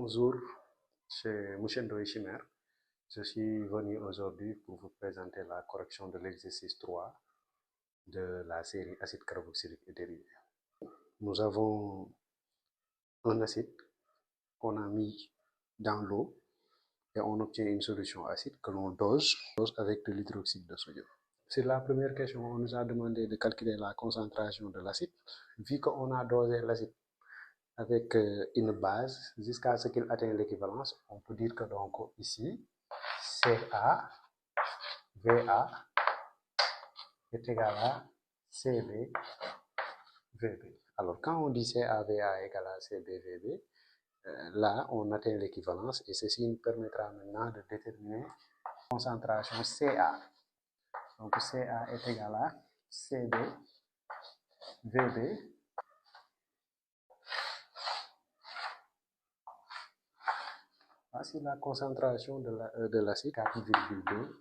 Bonjour, c'est Monsieur Ndoye Chimère. Je suis venu aujourd'hui pour vous présenter la correction de l'exercice 3 de la série acide carboxylique et dérivés. Nous avons un acide qu'on a mis dans l'eau et on obtient une solution acide que l'on dose avec de l'hydroxyde de sodium. Sur la première question, on nous a demandé de calculer la concentration de l'acide. Vu qu'on a dosé l'acide avec une base jusqu'à ce qu'il atteigne l'équivalence, on peut dire que donc ici, Ca, Va est égal à Cb, Vb. Alors quand on dit CaVa égale à Cb, Vb, là on atteint l'équivalence et ceci nous permettra maintenant de déterminer la concentration Ca. Donc Ca est égal à Cb, Vb. Voici la concentration de l'acide, 4,2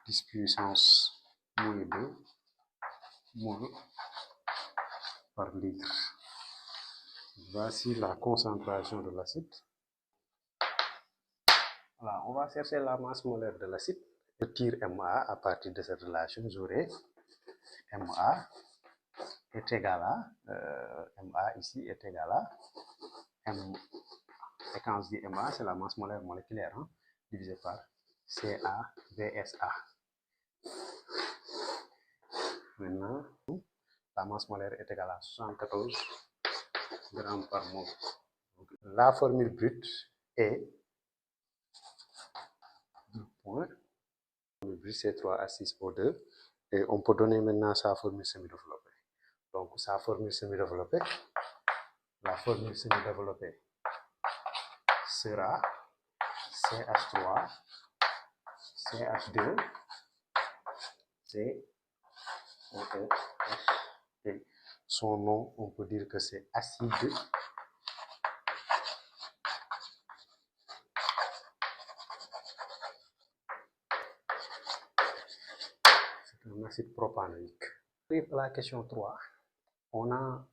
10 puissance moins 2 mol par litre. Voici la concentration de l'acide. Voilà, on va chercher la masse molaire de l'acide. Je tire Ma à partir de cette relation. J'aurai Ma est égal à Ma ici est égal à M. Et quand je dis Ma, c'est la masse molaire moléculaire divisé par Ca VSA. Maintenant, la masse molaire est égale à 74 grammes par mol. Donc, la formule brute est C3H6O2 et on peut donner maintenant sa formule semi-développée. Donc sa formule semi-développée, la formule semi-développée sera CH3, CH2, COOH. Et son nom, on peut dire que c'est acide un acide propanoïque. À la question 3, on a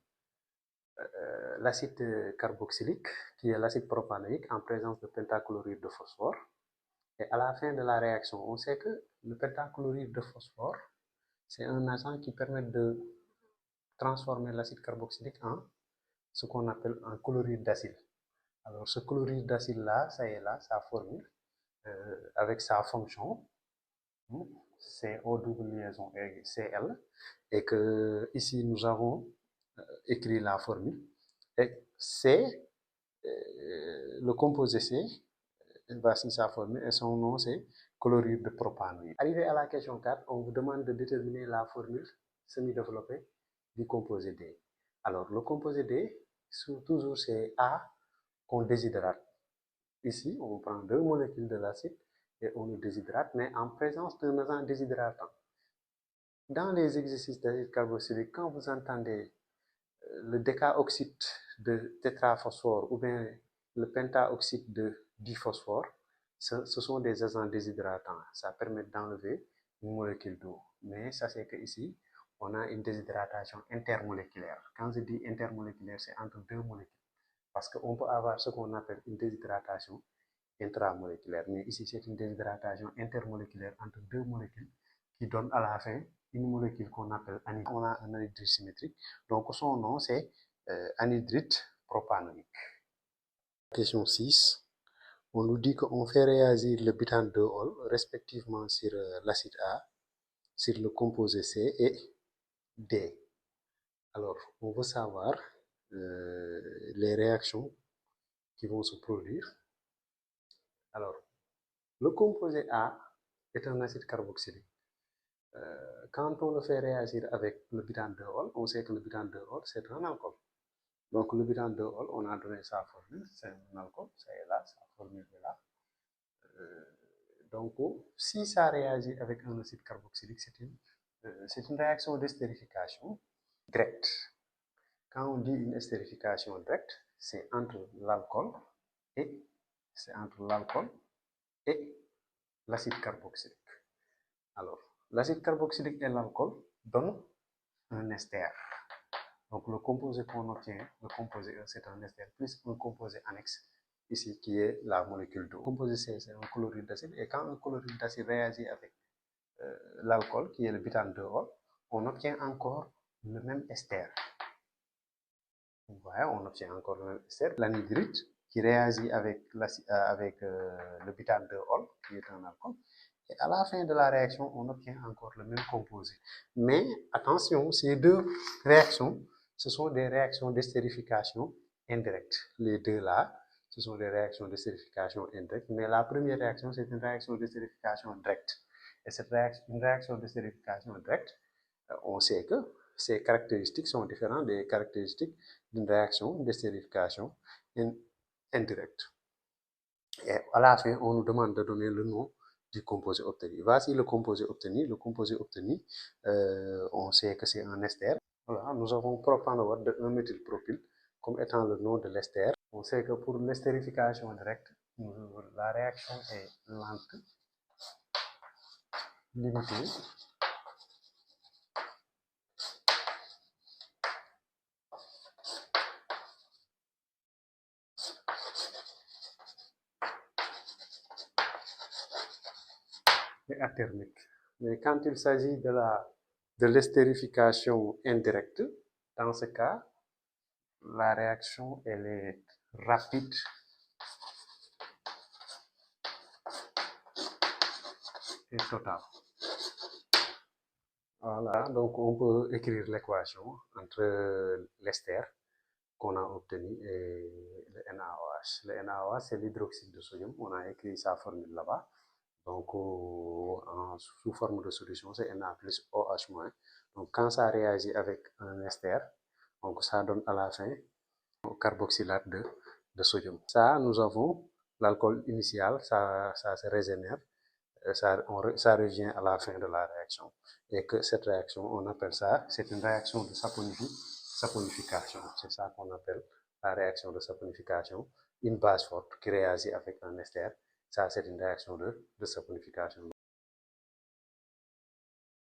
l'acide carboxylique qui est l'acide propanoïque en présence de pentachlorure de phosphore. Et à la fin de la réaction, on sait que le pentachlorure de phosphore, c'est un agent qui permet de transformer l'acide carboxylique en ce qu'on appelle un chlorure d'acide. Alors ce chlorure d'acide là, ça y est là, sa formule, avec sa fonction, CO double liaison Cl, et que ici nous avons écrit la formule, et C, le composé C, voici sa formule, et son nom c'est chlorure de propanoïde. Arrivé à la question 4, on vous demande de déterminer la formule semi-développée du composé D. Alors le composé D, toujours c'est A qu'on déshydrate. Ici, on prend 2 molécules de l'acide et on le déshydrate, mais en présence d'un agent déshydratant. Dans les exercices d'acide carboxylique, quand vous entendez le décaoxyde de tétraphosphore ou bien le pentaoxyde de diphosphore, ce sont des agents déshydratants. Ça permet d'enlever une molécule d'eau. Mais sachez que ici, on a une déshydratation intermoléculaire. Quand je dis intermoléculaire, c'est entre 2 molécules. Parce qu'on peut avoir ce qu'on appelle une déshydratation intramoléculaire. Mais ici, c'est une déshydratation intermoléculaire entre 2 molécules qui donne à la fin une molécule qu'on appelle anhydride. On a un anhydride symétrique. Donc, son nom, c'est anhydride propanoïque. Question 6. On nous dit qu'on fait réagir le butane 2-ol respectivement sur l'acide A, sur le composé C et D. Alors, on veut savoir les réactions qui vont se produire. Alors, le composé A est un acide carboxylique. Quand on le fait réagir avec le butane 2-ol, on sait que le butane 2-ol, c'est un alcool. Donc, le butane 2-ol, on a donné sa formule, c'est un alcool, ça est là, sa formule est là. Donc, si ça réagit avec un acide carboxylique, c'est une réaction d'estérification directe. Quand on dit une estérification directe, c'est entre l'alcool et l'acide carboxylique. Alors, l'acide carboxylique et l'alcool donnent un ester. Donc, le composé qu'on obtient, le composé E, c'est un ester plus un composé annexe ici qui est la molécule d'eau. Le composé C, c'est un chlorure d'acide, et quand un chlorure d'acide réagit avec l'alcool, qui est le butane 2-ol, on obtient encore le même ester. Vous voyez, on obtient encore le même ester. L'anhydrite, qui réagit avec le butane 2-ol, qui est un alcool. Et à la fin de la réaction, on obtient encore le même composé. Mais attention, ces deux réactions, ce sont des réactions d'estérification indirecte. Les deux là, ce sont des réactions d'estérification indirecte. Mais la première réaction, c'est une réaction d'estérification directe. Et une réaction d'estérification directe, on sait que ses caractéristiques sont différentes des caractéristiques d'une réaction d'estérification indirecte. Et à la fin, on nous demande de donner le nom du composé obtenu. Voici le composé obtenu. Le composé obtenu, on sait que c'est un ester. Voilà, nous avons propanoate de 1-méthylpropyle comme étant le nom de l'ester. On sait que pour l'estérification directe, la réaction est lente, limitée. Et athermique. Mais quand il s'agit de l'estérification indirecte, dans ce cas, la réaction elle est rapide et totale. Voilà, donc on peut écrire l'équation entre l'ester qu'on a obtenu et le NaOH. Le NaOH, c'est l'hydroxyde de sodium. On a écrit sa formule là-bas. Donc, sous forme de solution, c'est Na plus OH-. Donc, quand ça réagit avec un ester, donc ça donne à la fin un carboxylate de sodium. Ça, nous avons l'alcool initial, ça se régénère, ça revient à la fin de la réaction. Et que cette réaction, on appelle ça, c'est une réaction de saponification. C'est ça qu'on appelle la réaction de saponification. Une base forte qui réagit avec un ester, ça c'est une réaction de saponification.